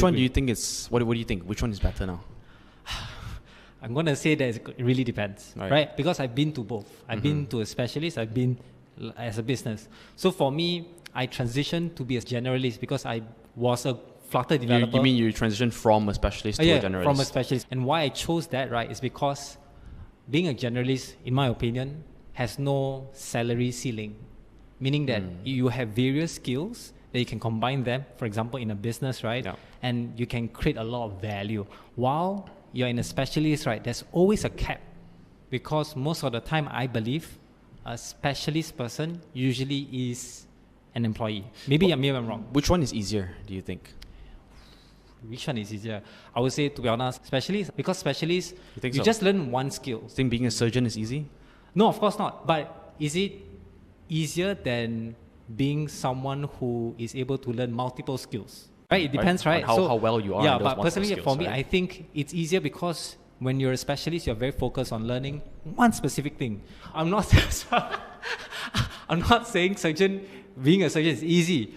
one do you think is, what do you think? Which one is better now? I'm going to say that it really depends, right? Because I've been to both. I've been to a specialist, I've been as a business. So for me, I transitioned to be a generalist because I was a Flutter developer. You mean you transitioned from a specialist to a generalist? From a specialist. And why I chose that, right, is because being a generalist, in my opinion, has no salary ceiling. Meaning that you have various skills that you can combine them, for example, in a business, right? Yeah. And you can create a lot of value. While you're in a specialist, right, there's always a cap. Because most of the time, I believe, a specialist person usually is an employee. Maybe I'm wrong. Which one is easier, do you think? Which one is easier? I would say, to be honest, specialist. Because specialist, you just learn one skill. You think being a surgeon is easy? No, of course not. But is it easier than being someone who is able to learn multiple skills? Right? It depends, right? On how well you are. Yeah, in those but personally, skills, for me, I think it's easier because when you're a specialist, you're very focused on learning one specific thing. I'm not saying being a surgeon is easy.